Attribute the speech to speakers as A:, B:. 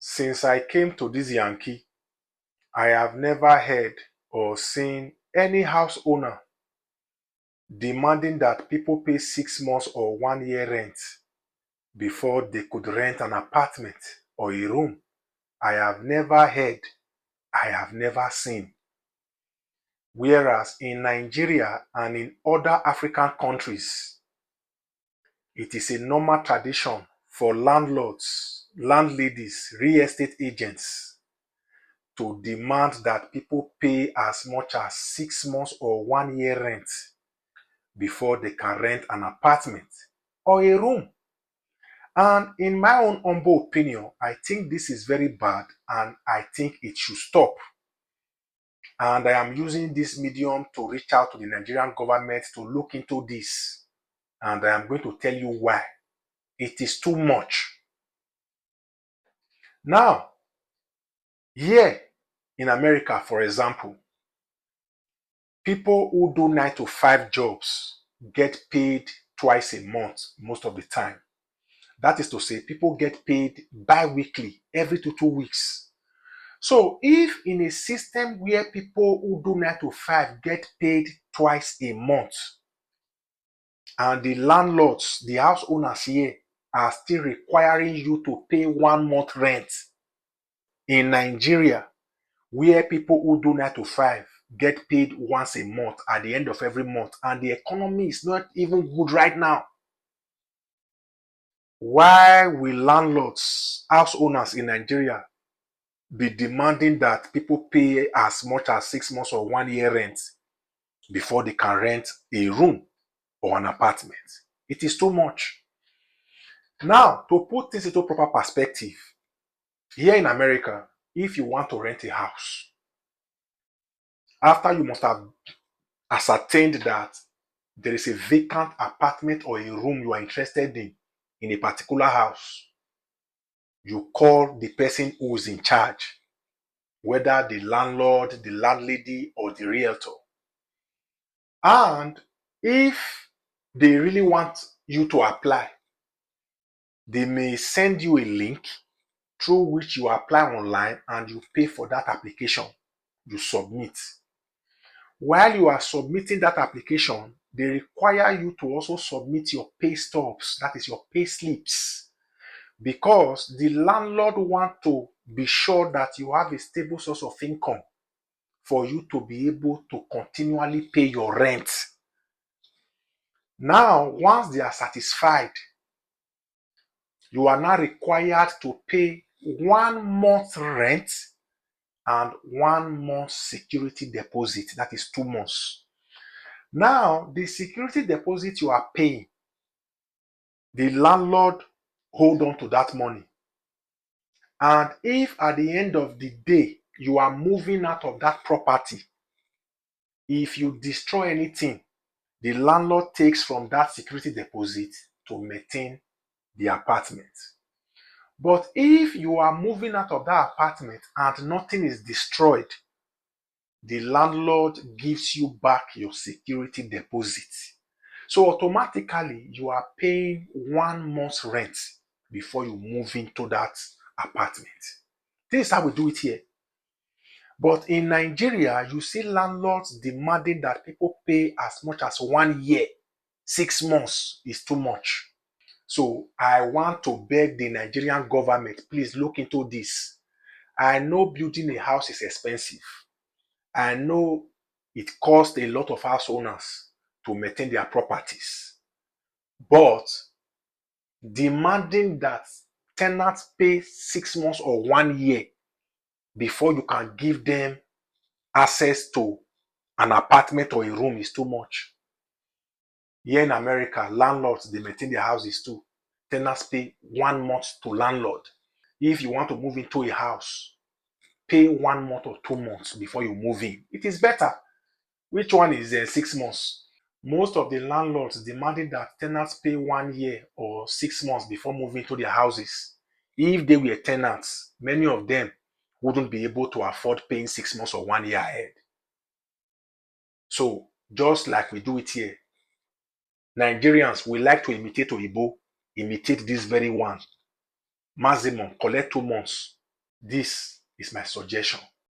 A: Since I came to this Yankee, I have never heard or seen any house owner demanding that people pay 6 months or 1 year rent before they could rent an apartment or a room. I have never heard, I have never seen. Whereas in Nigeria and in other African countries, it is a normal tradition for landlords, landladies, real estate agents to demand that people pay as much as 6 months or 1 year rent before they can rent an apartment or a room. And in my own humble opinion, I think this is very bad and I think it should stop. And I am using this medium to reach out to the Nigerian government to look into this. And I am going to tell you why. It is too much. Now, here in America, for example, people who do 9 to 5 jobs get paid twice a month most of the time. That is to say, people get paid bi-weekly, every 2 weeks. So if in a system where people who do 9 to 5 get paid twice a month, and the landlords, the house owners here, are still requiring you to pay 1 month rent in Nigeria, where people who do 9 to 5 get paid once a month at the end of every month, and the economy is not even good right now. Why will landlords, house owners in Nigeria be demanding that people pay as much as 6 months or 1 year rent before they can rent a room or an apartment? It is too much. Now, to put things into proper perspective, here in America, if you want to rent a house, after you must have ascertained that there is a vacant apartment or a room you are interested in a particular house, you call the person who is in charge, whether the landlord, the landlady, or the realtor. And if they really want you to apply, they may send you a link through which you apply online and you pay for that application. You submit. While you are submitting that application, they require you to also submit your pay stubs, that is your pay slips, because the landlord wants to be sure that you have a stable source of income for you to be able to continually pay your rent. Now, once they are satisfied, you are now required to pay 1 month rent and 1 month security deposit, that is 2 months. Now, the security deposit you are paying, the landlord hold on to that money. And if at the end of the day, you are moving out of that property, if you destroy anything, the landlord takes from that security deposit to maintain the apartment. But if you are moving out of that apartment and nothing is destroyed, the landlord gives you back your security deposit. So automatically, you are paying 1 month's rent before you move into that apartment. This is how we do it here. But in Nigeria, you see landlords demanding that people pay as much as 1 year. 6 months is too much. So I want to beg the Nigerian government, please look into this. I know building a house is expensive. I know it costs a lot of house owners to maintain their properties. But demanding that tenants pay 6 months or 1 year before you can give them access to an apartment or a room is too much. Here in America, landlords, they maintain their houses too. Tenants pay 1 month to landlord. If you want to move into a house, pay 1 month or 2 months before you move in. It is better. Which one is 6 months? Most of the landlords demanding that tenants pay 1 year or 6 months before moving to their houses. If they were tenants, many of them wouldn't be able to afford paying 6 months or 1 year ahead. So, just like we do it here, Nigerians, we like to imitate Oyibo, imitate this very one. Maximum, collect 2 months. This is my suggestion.